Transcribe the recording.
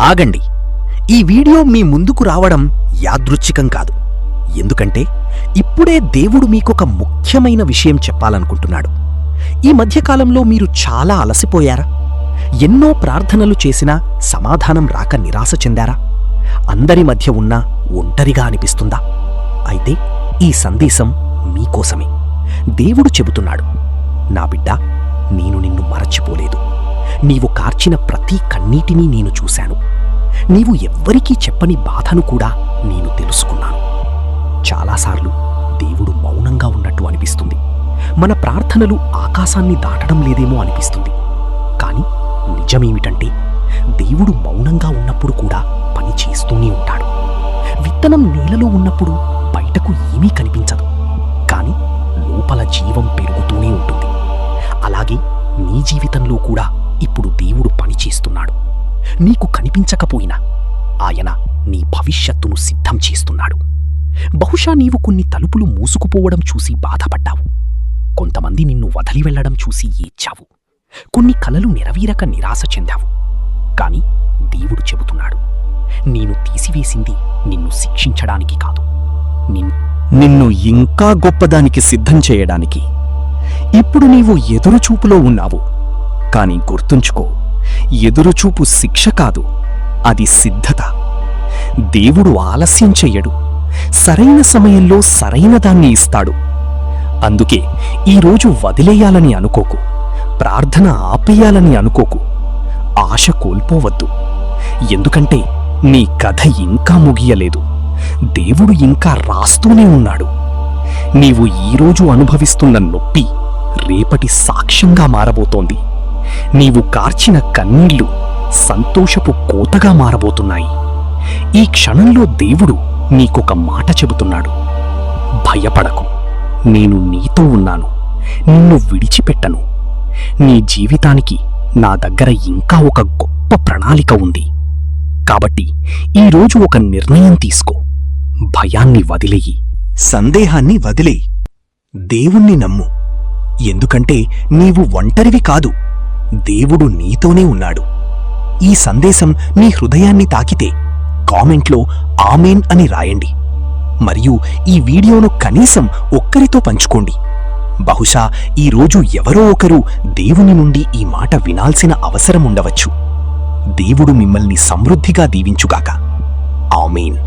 ఆగండి. ఈ వీడియో మీ ముందుకు రావడం యాదృచ్ఛికం కాదు. ఎందుకంటే ఇప్పుడే దేవుడు మీకొక ముఖ్యమైన విషయం చెప్పాలనుకుంటున్నాడు. ఈ మధ్యకాలంలో మీరు చాలా అలసిపోయారా? ఎన్నో ప్రార్థనలు చేసినా సమాధానం రాక నిరాశ చెందారా? అందరి మధ్య ఉన్నా ఒంటరిగా అనిపిస్తుందా? అయితే ఈ సందేశం మీకోసమే. దేవుడు చెబుతున్నాడు, నా బిడ్డా, నేను నిన్ను మరచిపోలేదు. నీవు కార్చిన ప్రతి కన్నీటినీ నేను చూశాను. నీవు ఎవ్వరికీ చెప్పని బాధను కూడా నేను తెలుసుకున్నాను. చాలాసార్లు దేవుడు మౌనంగా ఉన్నట్టు అనిపిస్తుంది. మన ప్రార్థనలు ఆకాశాన్ని దాటడం లేదేమో అనిపిస్తుంది. కాని నిజమేమిటంటే దేవుడు మౌనంగా ఉన్నప్పుడు కూడా పని చేస్తూనే ఉంటాడు. విత్తనం నేలలో ఉన్నప్పుడు బయటకు ఏమీ కనిపించదు, కాని లోపల జీవం పెరుగుతూనే ఉంటుంది. అలాగే నీ జీవితంలో కూడా ఇప్పుడు దేవుడు పని చేస్తున్నాడు. నీకు కనిపించకపోయినా ఆయన నీ భవిష్యత్తును సిద్ధం చేస్తున్నాడు. బహుశా నీవు కొన్ని తలుపులు మూసుకుపోవడం చూసి బాధపడ్డావు. కొంతమంది నిన్ను వదిలి వెళ్లడం చూసి ఏడ్చావు. కొన్ని కలలు నెరవేరక నిరాశ చెందావు. కాని దేవుడు చెబుతున్నాడు, నేను తీసివేసింది నిన్ను శిక్షించడానికి కాదు, నిన్ను ఇంకా గొప్పదానికి సిద్ధం చేయడానికి. ఇప్పుడు నీవు ఎదురుచూపులో ఉన్నావు. కాని గుర్తుంచుకో, ఎదురుచూపు శిక్ష కాదు, అది సిద్ధత. దేవుడు ఆలస్యం చెయ్యడు. సరైన సమయంలో సరైన దాన్ని ఇస్తాడు. అందుకే ఈరోజు వదిలేయాలని అనుకోకు, ప్రార్థన ఆపేయాలని అనుకోకు, ఆశ కోల్పోవద్దు. ఎందుకంటే నీ కథ ఇంకా ముగియలేదు. దేవుడు ఇంకా రాస్తూనే ఉన్నాడు. నీవు ఈరోజు అనుభవిస్తున్న నొప్పి రేపటి సాక్ష్యంగా మారబోతోంది. నీవు కార్చిన కన్నీళ్లు సంతోషపు కోతగా మారబోతున్నాయి. ఈ క్షణంలో దేవుడు నీకొక మాట చెబుతున్నాడు, భయపడకు, నేను నీతో ఉన్నాను, నిన్ను విడిచిపెట్టను. నీ జీవితానికి నా దగ్గర ఇంకా ఒక గొప్ప ప్రణాళిక ఉంది. కాబట్టి ఈరోజు ఒక నిర్ణయం తీసుకో. భయాన్ని వదిలేయి, సందేహాన్ని వదిలేయి, దేవుణ్ణి నమ్ము. ఎందుకంటే నీవు ఒంటరివి కాదు, దేవుడు నీతోనే ఉన్నాడు. ఈ సందేశం నీ హృదయాన్ని తాకితే కామెంట్లో ఆమేన్ అని రాయండి. మరియు ఈ వీడియోను కనీసం ఒక్కరితో పంచుకోండి. బహుశా ఈరోజు ఎవరో ఒకరు దేవుని నుండి ఈ మాట వినాల్సిన అవసరముండవచ్చు. దేవుడు మిమ్మల్ని సమృద్ధిగా దీవించుగాక. ఆమేన్.